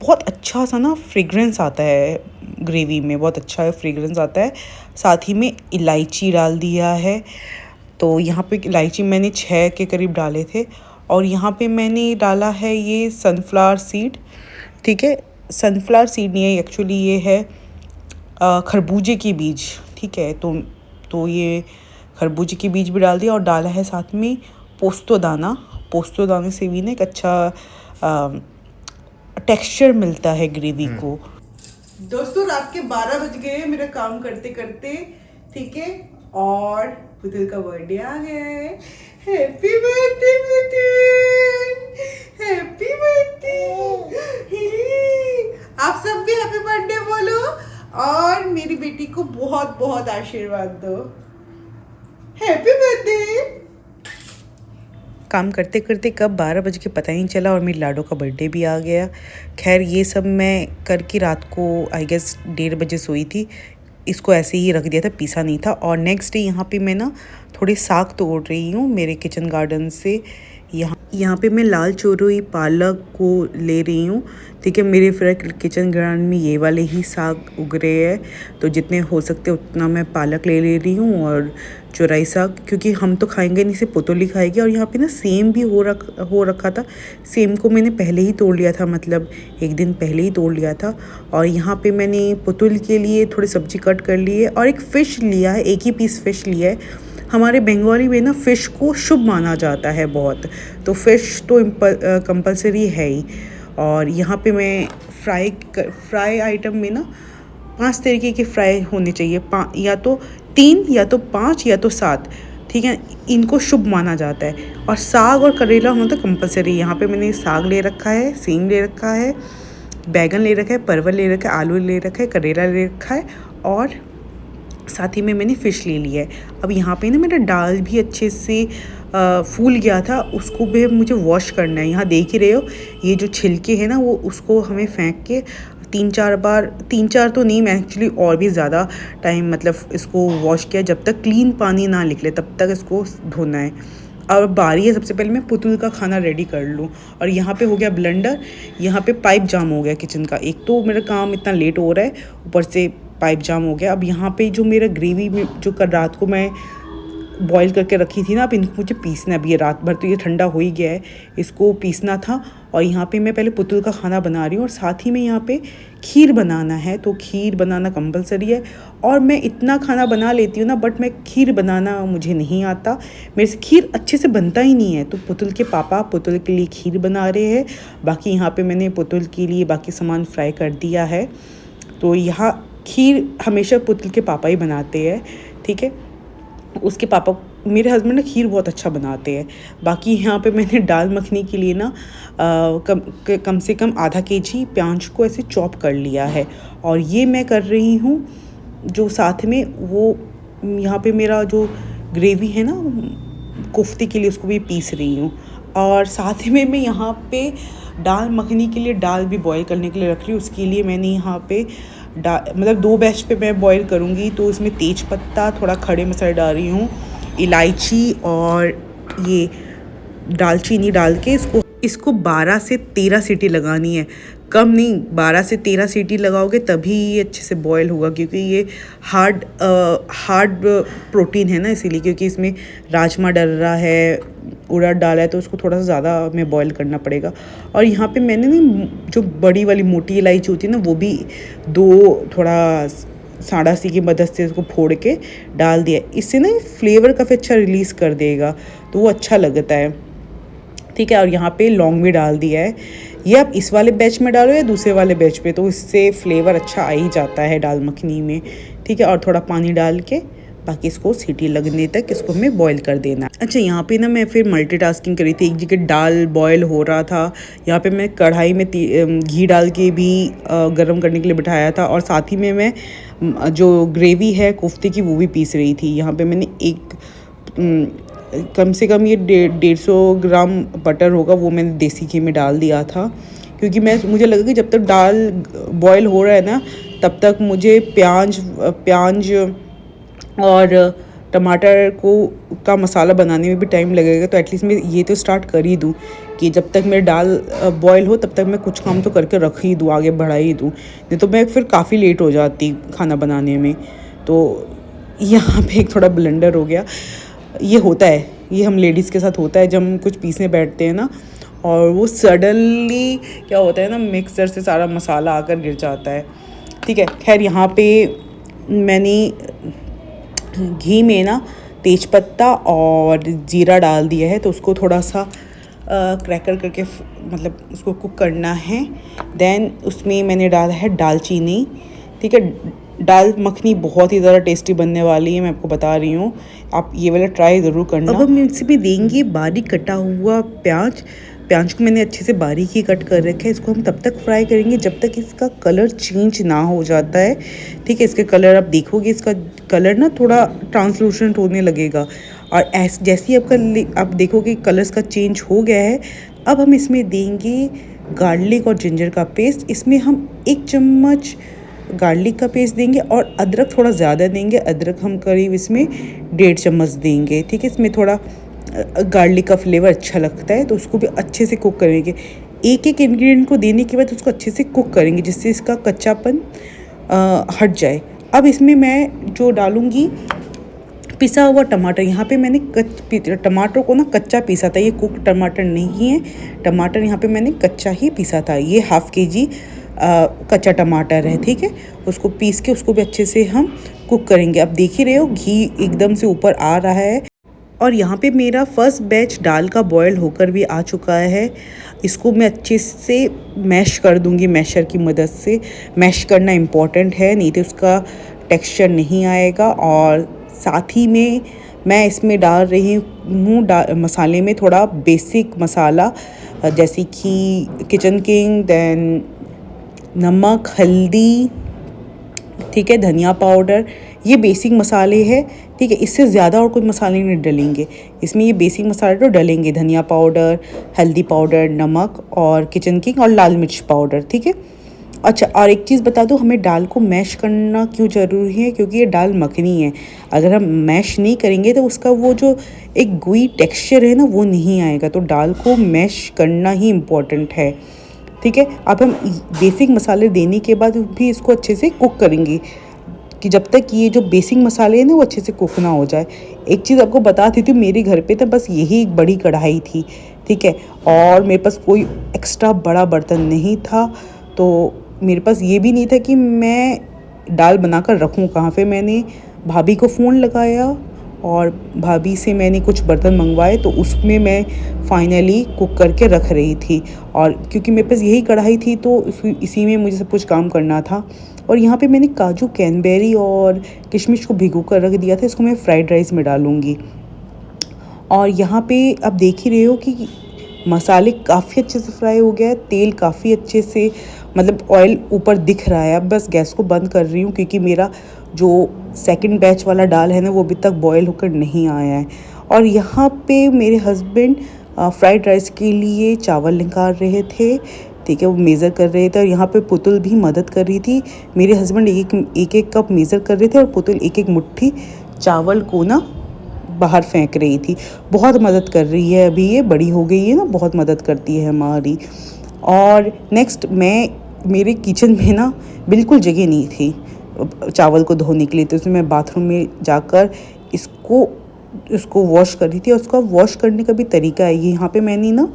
बहुत अच्छा सा ना फ्रेग्रेंस आता है ग्रेवी में, बहुत अच्छा फ्रेग्रेंस आता है। साथ ही में इलायची डाल दिया है। तो यहाँ पे इलायची मैंने 6 के करीब डाले थे। और यहाँ पे मैंने डाला है ये सनफ्लावर सीड, ठीक है। सनफ्लावर सीड नहीं है एक्चुअली, ये है खरबूजे की बीज, ठीक है। तो ये खरबूजे की बीज भी डाल दिया। और डाला है साथ में पोस्तो दाने से भी ना एक अच्छा टेक्सचर मिलता है ग्रेवी को। दोस्तों रात के 12 बज गए मेरा काम करते करते, ठीक है। और पुतुल का बर्थडे आ गया है। Happy birthday Putul, happy birthday. आप सब भी हैप्पी बर्थडे बोलो और मेरी बेटी को बहुत बहुत आशीर्वाद दो। Happy birthday. काम करते करते कब 12 बज के पता ही नहीं चला और मेरी लाडो का बर्थडे भी आ गया। खैर ये सब मैं करके रात को आई गेस 1:30 बजे सोई थी। इसको ऐसे ही रख दिया था, पीसा नहीं था। और नेक्स्ट डे यहाँ पे मैं ना थोड़े साग तोड़ रही हूँ मेरे किचन गार्डन से। यहाँ पे मैं लाल चोरोई पालक को ले रही हूँ, ठीक है। मेरे फिर किचन गार्डन में ये वाले ही साग उग रहे हैं, तो जितने हो सकते उतना मैं पालक ले रही हूँ और चौराई साग, क्योंकि हम तो खाएंगे नहीं, सिर्फ पुतुल ही खाएगी। और यहाँ पे ना सेम भी हो रखा था। सेम को मैंने पहले ही तोड़ लिया था, मतलब एक दिन पहले ही तोड़ लिया था। और यहाँ पे मैंने पुतुल के लिए थोड़ी सब्जी कट कर ली है और एक फ़िश लिया है, एक ही पीस फ़िश लिया है। हमारे बंगाली में ना फ़िश को शुभ माना जाता है बहुत, तो फ़िश तो कंपलसरी है ही। और यहाँ पे मैं फ्राई आइटम में ना 5 तरीके के फ्राई होने चाहिए, या तो 3 या तो 5 या तो 7, ठीक है। इनको शुभ माना जाता है। और साग और करेला होना तो कंपलसरी। यहाँ पे मैंने साग ले रखा है, सेम ले रखा है, बैगन ले रखा है, परवल ले रखा है, आलू ले रखा है, करेला ले रखा है और साथ ही में मैंने फ़िश ले लिया है। अब यहाँ पे ना मेरा दाल भी अच्छे से फूल गया था, उसको भी मुझे वॉश करना है। यहाँ देख ही रहे हो ये जो छिलके हैं ना, वो उसको हमें फेंक के 3-4 बार, 3-4 तो नहीं, मैं एक्चुअली और भी ज़्यादा टाइम मतलब इसको वॉश किया। जब तक क्लीन पानी ना निकले तब तक इसको धोना है। अब बारी है सबसे पहले मैं पुतुल का खाना रेडी कर लूँ। और यहाँ पे हो गया ब्लेंडर, यहाँ पे पाइप जाम हो गया किचन का। एक तो मेरा काम इतना लेट हो रहा है, ऊपर से पाइप जाम हो गया। अब यहाँ पे जो मेरा ग्रेवी में जो कल रात को मैं बॉईल करके रखी थी ना, अब इनको मुझे पीसना है। अभी ये रात भर तो ये ठंडा हो ही गया है, इसको पीसना था। और यहाँ पे मैं पहले पुतुल का खाना बना रही हूँ और साथ ही में यहाँ पे खीर बनाना है, तो खीर बनाना कंपलसरी है। और मैं इतना खाना बना लेती हूँ ना, बट मैं खीर बनाना मुझे नहीं आता, मेरे से खीर अच्छे से बनता ही नहीं है। तो पुतुल के पापा पुतुल के लिए खीर बना रहे हैं, बाकी यहाँ पे मैंने पुतुल के लिए बाकी सामान फ्राई कर दिया है। तो यहाँ खीर हमेशा पुतुल के पापा ही बनाते हैं, ठीक है। उसके पापा, मेरे हस्बैंड ना खीर बहुत अच्छा बनाते हैं। बाकी यहाँ पे मैंने दाल मखनी के लिए ना कम से कम आधा केजी प्याज को ऐसे चॉप कर लिया है। और ये मैं कर रही हूँ जो साथ में वो यहाँ पे मेरा जो ग्रेवी है ना कोफ्ते के लिए, उसको भी पीस रही हूँ। और साथ में मैं यहाँ पे दाल मखनी के लिए दाल भी बॉईल करने के लिए रख रही हूँ। उसके लिए मैंने यहाँ पे मतलब 2 बैच पे मैं बॉईल करूँगी, तो इसमें तेज पत्ता, थोड़ा खड़े मसाले डाल रही हूँ, इलायची और ये दालचीनी डाल के इसको 12 से 13 सीटी लगानी है, कम नहीं, 12 से 13 सीटी लगाओगे तभी ये अच्छे से बॉयल होगा, क्योंकि ये हार्ड प्रोटीन है ना, इसीलिए। क्योंकि इसमें राजमा डल रहा है, उड़द डाला है, तो उसको थोड़ा सा ज़्यादा हमें बॉईल करना पड़ेगा। और यहाँ पे मैंने ना जो बड़ी वाली मोटी इलायची होती है ना, वो भी 2 थोड़ा साड़ासी की मदद से उसको फोड़ के डाल दिया। इससे ना फ्लेवर काफ़ी अच्छा रिलीज़ कर देगा, तो वो अच्छा लगता है, ठीक है। और यहाँ पे लौंग भी डाल दिया है। ये आप इस वाले बैच में डालो या दूसरे वाले बैच पे, तो इससे फ्लेवर अच्छा आ ही जाता है दाल मखनी में, ठीक है। और थोड़ा पानी डाल के बाकी इसको सीटी लगने तक इसको हमें बॉईल कर देना। अच्छा, यहाँ पे ना मैं फिर मल्टीटास्किंग करी थी। एक जगह दाल बॉईल हो रहा था, यहाँ पे मैं कढ़ाई में घी डाल के भी गरम करने के लिए बिठाया था। और साथ ही में मैं जो ग्रेवी है कोफ्ते की वो भी पीस रही थी। यहाँ पे मैंने कम से कम ये 150 ग्राम बटर होगा, वो मैंने देसी घी में डाल दिया था। क्योंकि मुझे लगा कि जब तक दाल बॉईल हो रहा है ना, तब तक मुझे प्याज और टमाटर का मसाला बनाने में भी टाइम लगेगा। तो एटलीस्ट मैं ये तो स्टार्ट कर ही दूँ कि जब तक मेरी दाल बॉईल हो तब तक मैं कुछ काम तो करके रख ही दूँ, आगे बढ़ा ही दूँ, नहीं तो मैं फिर काफ़ी लेट हो जाती खाना बनाने में। तो यहाँ पे एक थोड़ा ब्लेंडर हो गया। ये होता है, ये हम लेडीज़ के साथ होता है जब हम कुछ पीसने बैठते हैं ना, और वो सडनली क्या होता है ना, मिक्सर से सारा मसाला आकर गिर जाता है, ठीक है। खैर, यहाँ पे मैंने घी में ना तेज़पत्ता और ज़ीरा डाल दिया है, तो उसको थोड़ा सा क्रैकर करके मतलब उसको कुक करना है। देन उसमें मैंने डाला है दालचीनी, ठीक है। दाल मखनी बहुत ही ज़्यादा टेस्टी बनने वाली है, मैं आपको बता रही हूँ, आप ये वाला ट्राई ज़रूर करना। अब हम इसमें देंगे बारीक कटा हुआ प्याज को मैंने अच्छे से बारीक ही कट कर रखा है। इसको हम तब तक फ्राई करेंगे जब तक इसका कलर चेंज ना हो जाता है, ठीक है। इसके कलर आप देखोगे, इसका कलर ना थोड़ा ट्रांसलूसेंट होने लगेगा। और जैसे ही आप देखोगे कलर इसका चेंज हो गया है, अब हम इसमें देंगे गार्लिक और जिंजर का पेस्ट। इसमें हम 1 चम्मच गार्लिक का पेस्ट देंगे और अदरक थोड़ा ज़्यादा देंगे। अदरक हम करीब इसमें 1.5 चम्मच देंगे, ठीक है। इसमें थोड़ा गार्लिक का फ्लेवर अच्छा लगता है, तो उसको भी अच्छे से कुक करेंगे। एक इंग्रेडिएंट को देने के बाद उसको अच्छे से कुक करेंगे जिससे इसका कच्चापन हट जाए। अब इसमें मैं जो डालूँगी पिसा हुआ टमाटर। यहाँ पे मैंने टमाटर को ना कच्चा पीसा था, ये कुक टमाटर नहीं है, टमाटर यहाँ पे मैंने कच्चा ही पीसा था। ये ½ केजी कच्चा टमाटर है, ठीक है। उसको पीस के उसको भी अच्छे से हम कुक करेंगे। अब देख ही रहे हो घी एकदम से ऊपर आ रहा है। और यहाँ पे मेरा फर्स्ट बैच दाल का बॉयल होकर भी आ चुका है। इसको मैं अच्छे से मैश कर दूँगी, मैशर की मदद से। मैश करना इम्पॉर्टेंट है, नहीं तो उसका टेक्सचर नहीं आएगा। और साथ ही में मैं इसमें डाल रही हूँ मसाले में थोड़ा बेसिक मसाला, जैसे कि किचन किंग, देन नमक, हल्दी, ठीक है, धनिया पाउडर, ये बेसिक मसाले हैं, ठीक है। इससे ज़्यादा और कोई मसाले नहीं डलेंगे इसमें, ये बेसिक मसाले तो डलेंगे, धनिया पाउडर, हल्दी पाउडर, नमक और किचन किंग और लाल मिर्च पाउडर, ठीक है। अच्छा, और एक चीज़ बता दूँ, हमें दाल को मैश करना क्यों ज़रूरी है, क्योंकि ये दाल मखनी है। अगर हम मैश नहीं करेंगे तो उसका वो जो एक गुई टेक्सचर है ना, वो नहीं आएगा। तो दाल को मैश करना ही इम्पॉर्टेंट है, ठीक है। अब हम बेसिक मसाले देने के बाद भी इसको अच्छे से कुक करेंगे। कि जब तक ये जो बेसिक मसाले हैं ना वो अच्छे से कुक ना हो जाए। एक चीज़ आपको बता देती हूँ, मेरे घर पे तो बस यही एक बड़ी कढ़ाई थी, ठीक है, और मेरे पास कोई एक्स्ट्रा बड़ा बर्तन नहीं था। तो मेरे पास ये भी नहीं था कि मैं दाल बनाकर रखूँ कहाँ। फिर मैंने भाभी को फ़ोन लगाया और भाभी से मैंने कुछ बर्तन मंगवाए, तो उसमें मैं फाइनली कुक करके रख रही थी। और क्योंकि मेरे पास यही कढ़ाई थी तो इसी में मुझे सब कुछ काम करना था। और यहाँ पे मैंने काजू, कैनबेरी और किशमिश को भिगो कर रख दिया था। इसको मैं फ्राइड राइस में डालूँगी। और यहाँ पे आप देख ही रहे हो कि मसाले काफ़ी अच्छे से फ्राई हो गया है, तेल काफ़ी अच्छे से, मतलब ऑयल ऊपर दिख रहा है। अब बस गैस को बंद कर रही हूँ क्योंकि मेरा जो सेकंड बैच वाला दाल है ना वो अभी तक बॉयल होकर नहीं आया है। और यहाँ पे मेरे हस्बैंड फ्राइड राइस के लिए चावल निकाल रहे थे, ठीक है, वो मेज़र कर रहे थे। और यहाँ पे पुतुल भी मदद कर रही थी। मेरे हस्बैंड एक एक कप मेज़र कर रहे थे और पुतुल एक एक मुट्ठी चावल को ना बाहर फेंक रही थी। बहुत मदद कर रही है, अभी ये बड़ी हो गई है ना, बहुत मदद करती है हमारी। और नेक्स्ट मेरे किचन में ना बिल्कुल जगह नहीं थी चावल को धोने के लिए, तो इसमें मैं बाथरूम में जाकर इसको वॉश कर रही थी। और उसका वॉश करने का भी तरीका है, ये यहाँ पे मैंने ना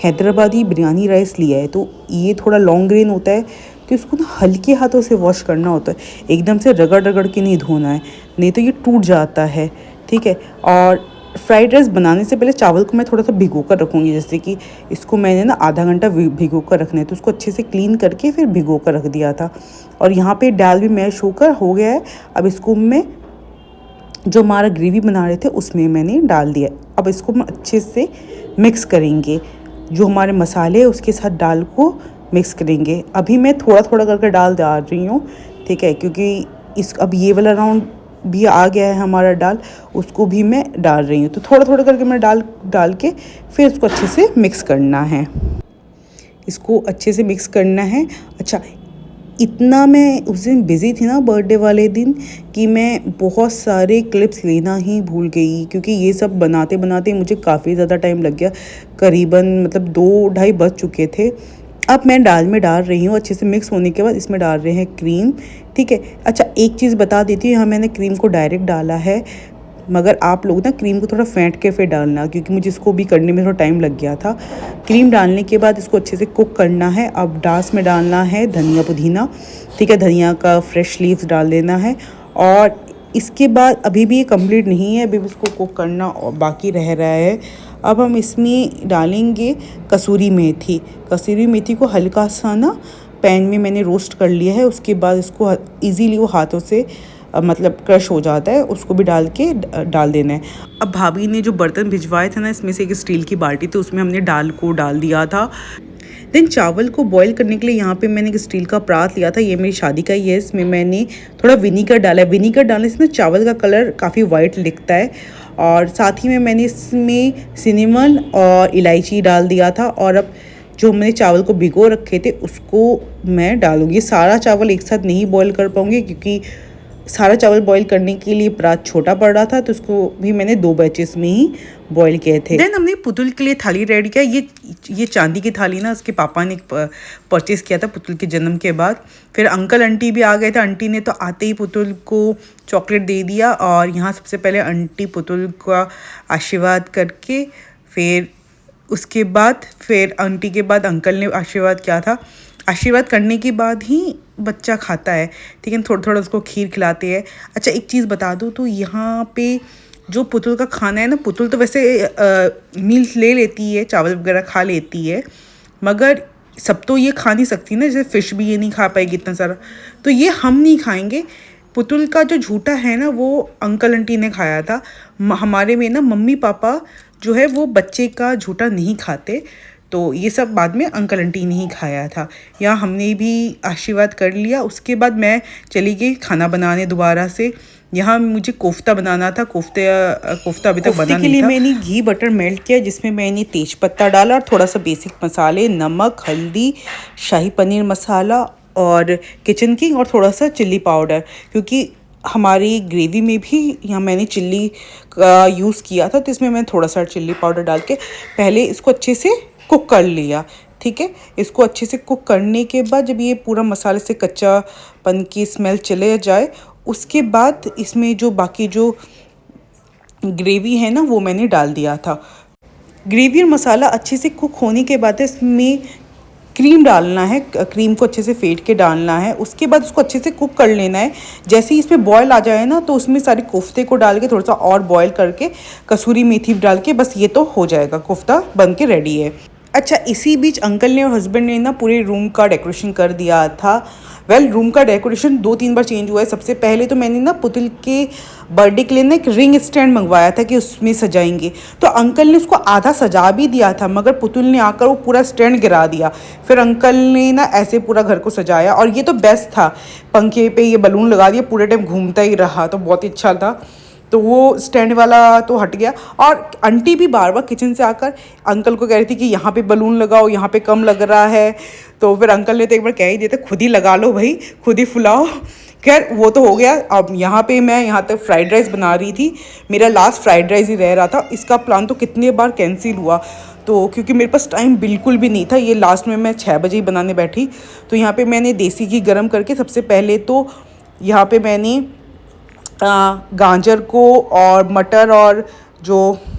हैदराबादी बिरयानी राइस लिया है, तो ये थोड़ा लॉन्ग ग्रेन होता है, तो इसको ना हल्के हाथों से वॉश करना होता है, एकदम से रगड़ रगड़ के नहीं धोना है, नहीं तो ये टूट जाता है, ठीक है। और फ्राइड राइस बनाने से पहले चावल को मैं थोड़ा सा भिगो कर रखूँगी, जैसे कि इसको मैंने ना आधा घंटा भिगो कर रखना है, तो उसको अच्छे से क्लीन करके फिर भिगो कर रख दिया था। और यहाँ पे दाल भी मैश होकर हो गया है। अब इसको मैं जो हमारा ग्रेवी बना रहे थे उसमें मैंने डाल दिया। अब इसको हम अच्छे से मिक्स करेंगे, जो हमारे मसाले हैं उसके साथ दाल को मिक्स करेंगे। अभी मैं थोड़ा थोड़ा करके डाल रही हूँ, ठीक है, क्योंकि अब ये वाला राउंड भी आ गया है हमारा दाल, उसको भी मैं डाल रही हूँ। तो थोड़ा थोड़ा करके मैं डाल के फिर इसको अच्छे से मिक्स करना है, इसको अच्छे से मिक्स करना है। अच्छा, इतना मैं उस दिन बिज़ी थी ना बर्थडे वाले दिन कि मैं बहुत सारे क्लिप्स लेना ही भूल गई, क्योंकि ये सब बनाते बनाते मुझे काफ़ी ज़्यादा टाइम लग गया, करीबन मतलब 2-2:30 बज चुके थे। अब मैं दाल में डाल रही हूँ, अच्छे से मिक्स होने के बाद इसमें डाल रहे हैं क्रीम, ठीक है। अच्छा, एक चीज़ बता देती हूँ, यहाँ मैंने क्रीम को डायरेक्ट डाला है, मगर आप लोग ना क्रीम को थोड़ा फेंट के फिर डालना, क्योंकि मुझे इसको भी करने में थोड़ा टाइम लग गया था। क्रीम डालने के बाद इसको अच्छे से कुक करना है। अब दाल में डालना है धनिया पुदीना, ठीक है, धनिया का फ्रेश लीव्स डाल देना है। और इसके बाद अभी भी ये कंप्लीट नहीं है, अभी भी इसको कुक करना और बाकी रह रहा है। अब हम इसमें डालेंगे कसूरी मेथी। कसूरी मेथी को हल्का सा ना पैन में मैंने रोस्ट कर लिया है, उसके बाद इसको इजीली वो हाथों से मतलब क्रश हो जाता है, उसको भी डाल देना है। अब भाभी ने जो बर्तन भिजवाए थे ना, इसमें से एक स्टील की बाल्टी थी, उसमें हमने दाल को डाल दिया था। देन चावल को बॉईल करने के लिए यहाँ पे मैंने एक स्टील का परात लिया था, ये मेरी शादी का ही है। इसमें मैंने थोड़ा विनीगर डाला है। विनीगर डालने से ना चावल का कलर काफ़ी वाइट दिखता है। और साथ ही में मैंने इसमें सिनेमन और इलायची डाल दिया था। और अब जो मैंने चावल को भिगो रखे थे उसको मैं डालूँगी। सारा चावल एक साथ नहीं बॉईल कर पाऊँगी, क्योंकि सारा चावल बॉईल करने के लिए परात छोटा पड़ रहा था, तो उसको भी मैंने 2 बैचेस में ही बॉईल किए थे। देन हमने पुतुल के लिए थाली रेडी किया। ये चांदी की थाली ना उसके पापा ने परचेज़ किया था पुतुल के जन्म के बाद। फिर अंकल आंटी भी आ गए थे। आंटी ने तो आते ही पुतुल को चॉकलेट दे दिया, और यहाँ सबसे पहले आंटी पुतुल का आशीर्वाद करके फिर उसके बाद फिर आंटी के बाद अंकल ने आशीर्वाद किया था। आशीर्वाद करने के बाद ही बच्चा खाता है, ठीक है, थोड़ा थोड़ा उसको खीर खिलाते हैं। अच्छा, एक चीज़ बता दूँ तो यहाँ पे जो पुतुल का खाना है ना, पुतुल तो वैसे मील्स ले लेती है, चावल वगैरह खा लेती है, मगर सब तो ये खा नहीं सकती ना, जैसे फ़िश भी ये नहीं खा पाएगी इतना सारा, तो ये हम नहीं खाएंगे। पुतुल का जो झूठा है ना वो अंकल आंटी ने खाया था। हमारे में ना मम्मी पापा जो है वो बच्चे का झूठा नहीं खाते, तो ये सब बाद में अंकल आंटी ने ही खाया था। यहाँ हमने भी आशीर्वाद कर लिया। उसके बाद मैं चली गई खाना बनाने दोबारा से। यहाँ मुझे कोफ्ता बनाना था। कोफ्ता अभी तक बना नहीं था। के लिए मैंने घी बटर मेल्ट किया, जिसमें मैंने तेज पत्ता डाला और थोड़ा सा बेसिक मसाले, नमक, हल्दी, शाही पनीर मसाला और किचन किंग और थोड़ा सा चिल्ली पाउडर, क्योंकि हमारी ग्रेवी में भी यहाँ मैंने चिल्ली का यूज़ किया था, तो इसमें मैं थोड़ा सा चिल्ली पाउडर डाल के पहले इसको अच्छे से कुक कर लिया, ठीक है। इसको अच्छे से कुक करने के बाद जब ये पूरा मसाले से कच्चापन की स्मेल चले जाए, उसके बाद इसमें जो बाकी जो ग्रेवी है ना वो मैंने डाल दिया था। ग्रेवी और मसाला अच्छे से कुक होने के बाद इसमें क्रीम डालना है, क्रीम को अच्छे से फेंट के डालना है। उसके बाद उसको अच्छे से कुक कर लेना है। जैसे ही इसमें बॉयल आ जाए ना तो उसमें सारे कोफ्ते को डाल के थोड़ा सा और बॉयल करके कसूरी मेथी डाल के बस ये तो हो जाएगा, कोफ्ता बन के रेडी है। अच्छा, इसी बीच अंकल ने और हस्बैंड ने ना पूरे रूम का डेकोरेशन कर दिया था। रूम का डेकोरेशन 2-3 बार चेंज हुआ है। सबसे पहले तो मैंने ना पुतुल के बर्थडे के लिए ना एक रिंग स्टैंड मंगवाया था कि उसमें सजाएंगे, तो अंकल ने उसको आधा सजा भी दिया था, मगर पुतुल ने आकर वो पूरा स्टैंड गिरा दिया। फिर अंकल ने ना ऐसे पूरा घर को सजाया, और ये तो बेस्ट था, पंखे पे ये बलून लगा दिया, पूरे टाइम घूमता ही रहा, तो बहुत ही अच्छा था। तो वो स्टैंड वाला तो हट गया। और आंटी भी बार बार किचन से आकर अंकल को कह रही थी कि यहाँ पे बलून लगाओ, यहाँ पे कम लग रहा है। तो फिर अंकल ने तो एक बार कह ही दिया था, खुद ही लगा लो भाई, खुद ही फुलाओ। खैर वो तो हो गया। अब यहाँ पे मैं यहाँ तक फ्राइड राइस बना रही थी, मेरा लास्ट फ्राइड राइस ही रह रहा था। इसका प्लान तो कितने बार कैंसिल हुआ, तो क्योंकि मेरे पास टाइम बिल्कुल भी नहीं था। ये लास्ट में मैं 6 बजे ही बनाने बैठी। तो यहाँ पे मैंने देसी घी गरम करके सबसे पहले तो यहाँ पे मैंने गाजर को और मटर और जो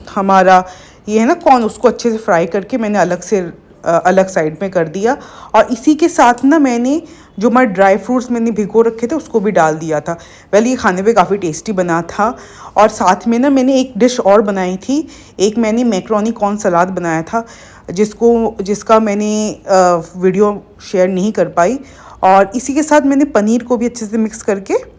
हमारा ये है ना कॉर्न, उसको अच्छे से फ्राई करके मैंने अलग साइड में कर दिया। और इसी के साथ ना मैंने जो हमारे ड्राई फ्रूट्स मैंने भिगो रखे थे उसको भी डाल दिया था। ये खाने पे काफ़ी टेस्टी बना था। और साथ में ना मैंने एक डिश और बनाई थी, एक मैंने मैक्रोनी कॉर्न सलाद बनाया था, जिसका मैंने वीडियो शेयर नहीं कर पाई। और इसी के साथ मैंने पनीर को भी अच्छे से मिक्स करके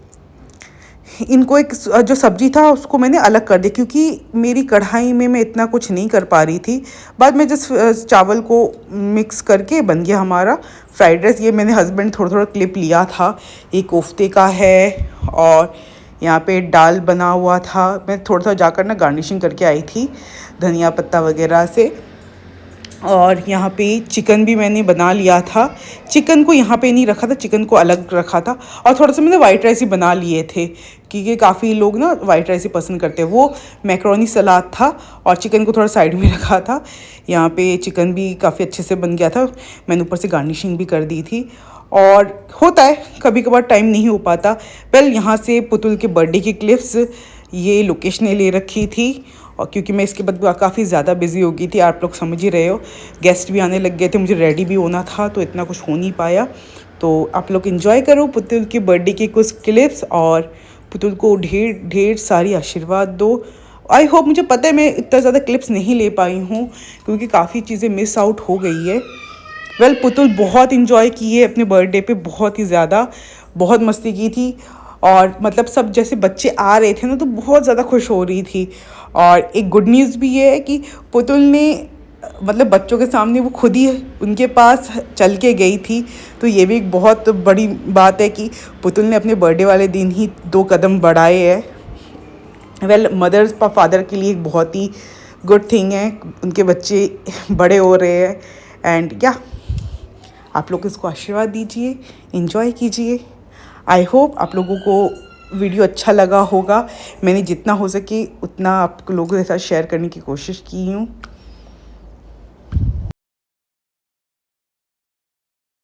इनको एक जो सब्ज़ी था उसको मैंने अलग कर दिया, क्योंकि मेरी कढ़ाई में मैं इतना कुछ नहीं कर पा रही थी। बाद में जिस चावल को मिक्स करके बन गया हमारा फ्राइड राइस। ये मैंने हस्बैंड थोड़ा क्लिप लिया था, ये कोफ्ते का है और यहाँ पे दाल बना हुआ था। मैं थोड़ा सा जाकर ना गार्निशिंग करके आई थी धनिया पत्ता वगैरह से। और यहाँ पे चिकन भी मैंने बना लिया था। चिकन को यहाँ पे नहीं रखा था, चिकन को अलग रखा था। और थोड़ा सा मैंने वाइट राइस ही बना लिए थे, क्योंकि काफ़ी लोग ना वाइट राइस ही पसंद करते हैं। वो मैक्रोनी सलाद था और चिकन को थोड़ा साइड में रखा था। यहाँ पे चिकन भी काफ़ी अच्छे से बन गया था, मैंने ऊपर से गार्निशिंग भी कर दी थी। और होता है कभी कभार टाइम नहीं हो पाता। यहाँ से पुतुल के बर्थडे की क्लिप्स ये लोकेश ने ले रखी थी, और क्योंकि मैं इसके बाद काफ़ी ज़्यादा बिजी हो गई थी, आप लोग समझ ही रहे हो, गेस्ट भी आने लग गए थे, मुझे रेडी भी होना था, तो इतना कुछ हो नहीं पाया। तो आप लोग एंजॉय करो पुतुल के बर्थडे की कुछ क्लिप्स, और पुतुल को ढेर ढेर सारी आशीर्वाद दो। आई होप, मुझे पता है मैं इतना ज़्यादा क्लिप्स नहीं ले पाई हूँ क्योंकि काफ़ी चीज़ें मिस आउट हो गई है। पुतुल बहुत इन्जॉय किए अपने बर्थडे पे, बहुत ही ज़्यादा, बहुत मस्ती की थी। और मतलब सब जैसे बच्चे आ रहे थे ना तो बहुत ज़्यादा खुश हो रही थी। और एक गुड न्यूज़ भी ये है कि पुतुल ने मतलब बच्चों के सामने वो खुद ही उनके पास चल के गई थी, तो ये भी एक बहुत बड़ी बात है कि पुतुल ने अपने बर्थडे वाले दिन ही 2 कदम बढ़ाए हैं। मदर्स और फादर के लिए एक बहुत ही गुड थिंग है, उनके बच्चे बड़े हो रहे हैं। एंड आप लोग इसको आशीर्वाद दीजिए, एंजॉय कीजिए। आई होप आप लोगों को वीडियो अच्छा लगा होगा। मैंने जितना हो सके उतना आप लोगों के साथ शेयर करने की कोशिश की हूँ।